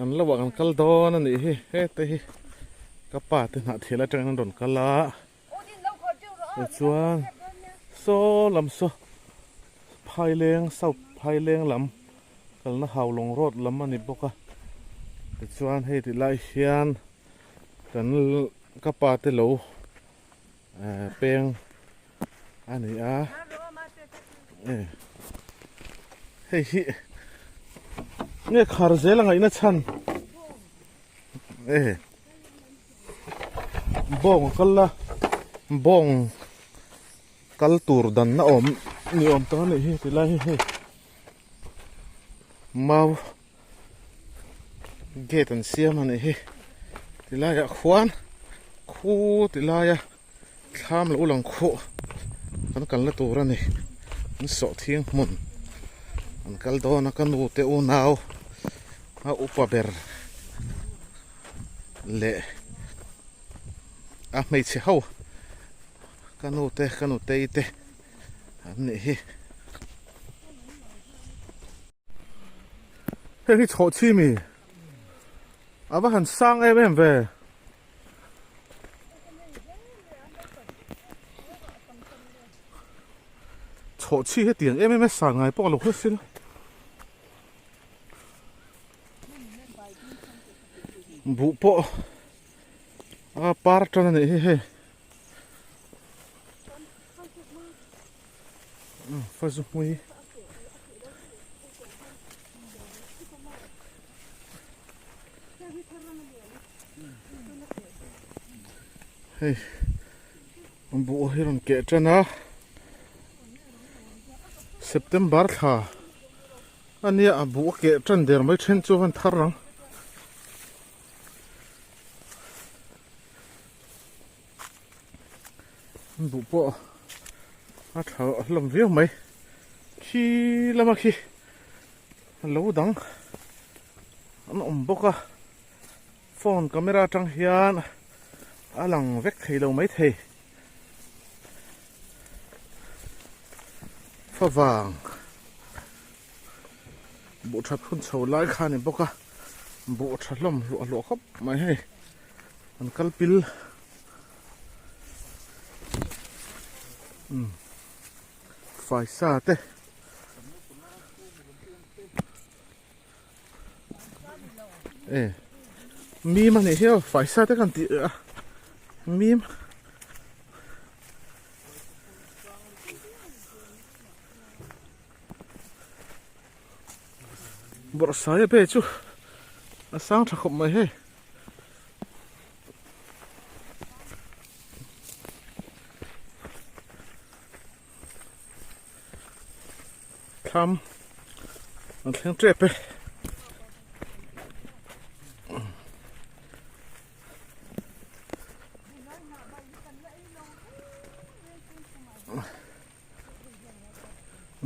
อันระหว่างกันดอนนั่นนี่เฮ้แต่กระป๋าถึงหาเทียละจังนั้นโดนกันละส่วนโซ่ลำโซ่พายเลี้ยงเสาพายเลี้ยงลำกันละเห่าลงรถลำมันนี่ปกะแต่ส่วนให้ที่ไล่เชียนกันกระป๋าเตลูเปียงอันนี้เฮ้ยเนี่ยคาร์เซลังไงนะฉันบ้องกันละบ้องกัลตูร์ดันนะนี่ตัวนี้เฮ้ยที่ไรเฮ้ยมาเกตันเสียมันเฮ้ยที่ไรอะขวานคู่ที่ไรอะข้ามแล้วหลังคู่กันละตัวนี่มันสอดทิ้งมุนอันกัลโดนักันดูเตอุนาวอุปเบอร์เละไม่เชี่ยวกันดูเตอีเตอันนี้เฮ้ยโชว์ชิมีว่าหันสร้างไม่เว้ยโชว์ชิให้เตียงไม่สร้างไงพวกเราเพื่อสิลบุปผาปาร์ตนั่นนี่เฮ้ยฟาซุมุยเฮ้ยบุเฮรันเกจนะเซปเทมเบอร์ค่ะอันนี้บุเกจนเดี๋ยวไม่เช่นจูวันทารังบุปผาเถอะลมวิ่งไหมขี้ละมาขี้รู้ดังอันบุกโฟนกล้องราจังเฮียนหลังเวกให้เราไม่เทฟ้าว่างบุชัดพุ่นโฉไล่ขานี่บุกบุชัดลมหลวครับไม่ให้มันกัลปิลไฟซาเต้มีมันนี่เหี้ยวไฟซาเต้กันตีมีมบริษัทเป้จูสร้างถักไม่ให้ทำมันเลี้ยงเจ็บไป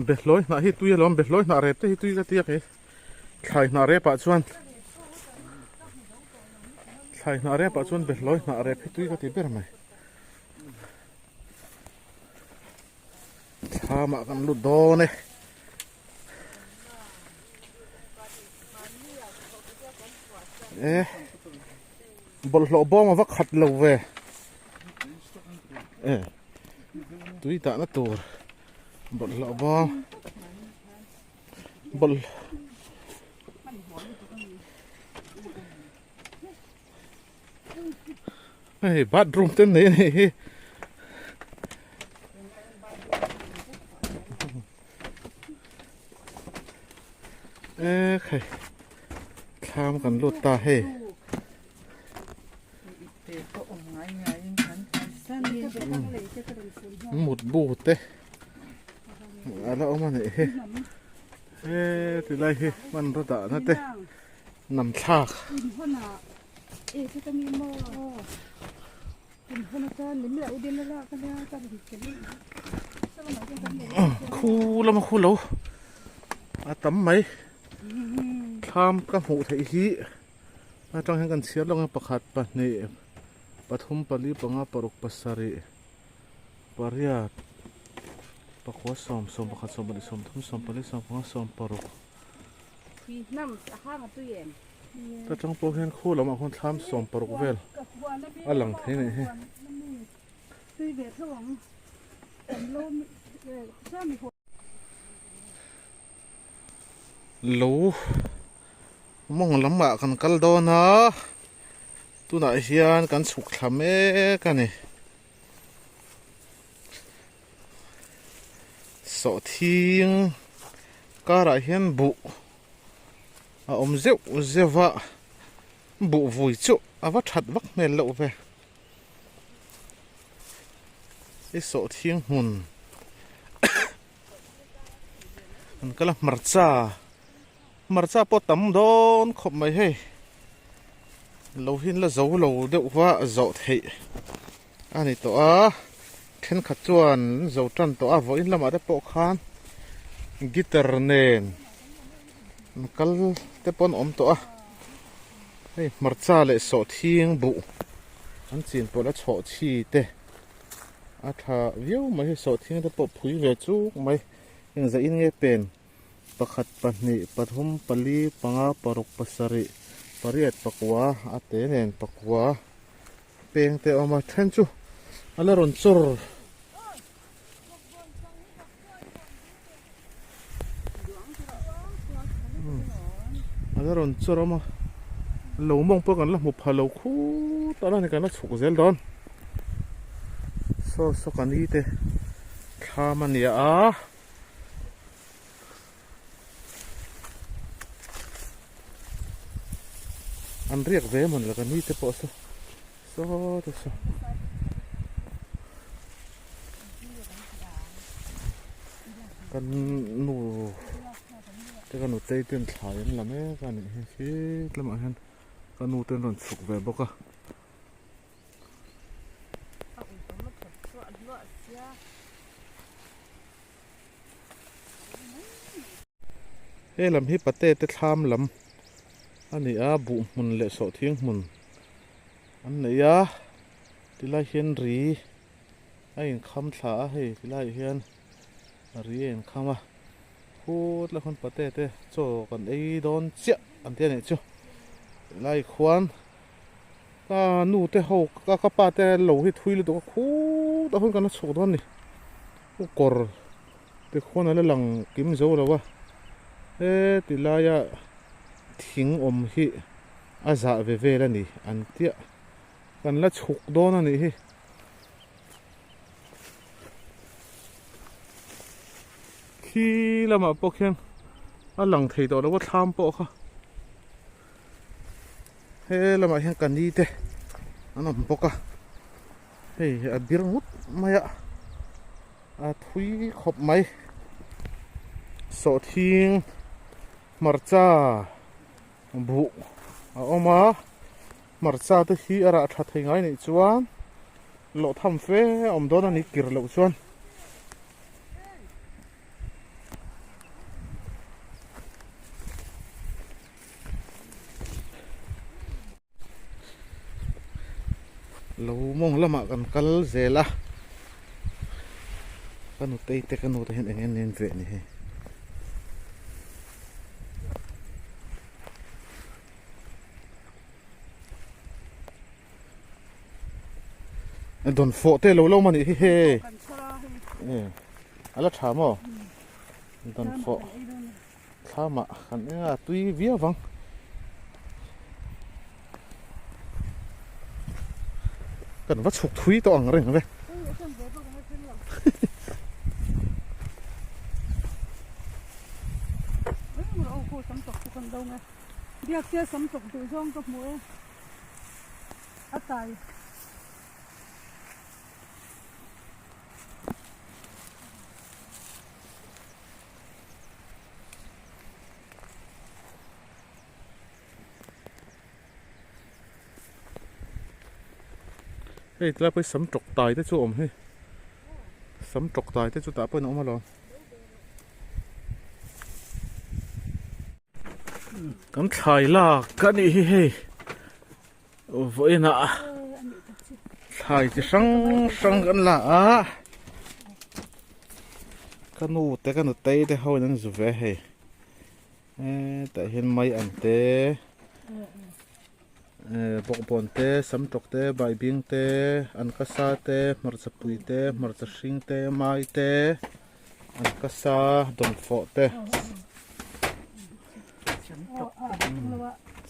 เบ็ดลอยน่าฮิตุยล้อมเบ็ดลอยน่าเร็บแต่ฮิตุยก็เตี้ยเลยใครน่าเร็บปัจจุบันใครน่าเร็บปัจจุบันเบ็ดลอยน่าเร็บฮิตุยก็เตี้ยแบบไหนข้ามากันลุดโดนบอลหล่อบอมาวักขัดเราเว้ตุยตาหน้าตัวบอลหล่อบอบอลบัดรูมเต็มเลยนี่ใครข้ามกันลุดตาให้หมดบูดเต้อะไรออกมาเนี่ยที่ไรมันระดับนั่นเต้นำชากคู่แล้วมาคู่แล้วตั้มไหมข้ามกับหูไทยฮีจ้องให้กันเสียลงประคัดปะนี่ปฐมปลีปงาปรุกปัสสริปริยัตปะขวสอมสอมประคัดสอมปฏิสอมทุ่มสอมปลีสอมปงาสอมปรุกน้ำห้ามาตู้เย็น ta trong po hen khu lama khon tham som paruk vel alang thei nei he lo mong lama kan kal do na tu na hian kan suk thlam e ka ni so thing kara hian bu a om zeu zewa bu vui chu awa that vak mel lo ve e so thing hun an kala marcha po tam don khop mai he lo hin la zo lo deuh wa zo thei ani to a then khat chuan zo tan to a voin lama te po khan guitar nen kal te pon om to a hei marcha le so thing bu an chin po la chho chi te a tha viu mai so thing te po phui ve chu mai eng za in nge pen pakhat pahni pathum pali panga paruk pasari pariat pakwa ate nen pakwa peng te oma then chu ala ron chur ala ron chur oma lo mong po kan la mu phalo khu ta la ni kan la chuk zel don so kan hi te khamania a an riak ve mon la kan hi te po so kan nu te kan nu te ten thlai an la me kan hi hi lama han kan nu ten ron chuk ve boka he lam hi pate te thlam lam ani a bu mun le so thing mun an nei a tilai hian ri a in kham thla a hei tilai hian ri en khama khut la khon pate te cho kan ei don chia an te nei chu lai khwan ka nu te ho ka pa te lo hi thui lu to khu ta hon kan chok don ni u kor te khon ala lang kim zo lo wa e tilaya thing om hi aza ve ve la ni an tia kan la chuk don ani hi khi lama pokhen alang thei to lo thlam po kha he lama hian kan ni te anom poka hei a bir mut maya a thui khop mai so thing marcha bu a oma marcha te hi ara tha thei ngai nei chuan lo tham fe om don ani kir lo chuan lo mong lama kan kal zela kanu te kanu te hen engen nen ve ni he don fo te lo lo mani hi he ala tha mo don fo thama kan a tui via wang kan va chuk thui to ang reng ve biak che sam tok tu jong ka mu atai hei tla poi sam trok tai te chu om he sam trok tai te chu ta poi no ma lo kan thai la kan ni hi he voina thai chi sang kan la a kanu te ho nan zu ve he ta hin mai an te bok bon te sam tok te bai bing te an ka sa te marcha pui te marcha hring te mai te an ka sa don fo te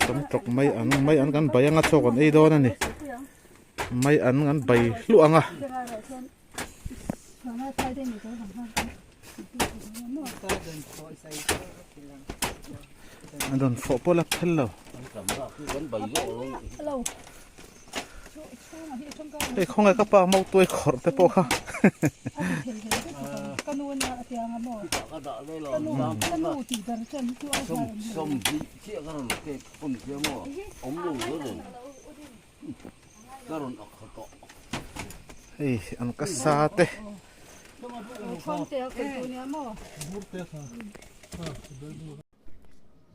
sam tok mai an kan bai anga chokon ei don ani mai an kan bai hlu anga an don fo pola phello ei không ai Kapa mau tuổi khor te po kha ei an ka sa te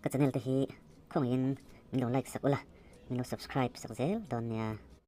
cái channel thì không in mình like sak ula mình subscribe sak zel don ya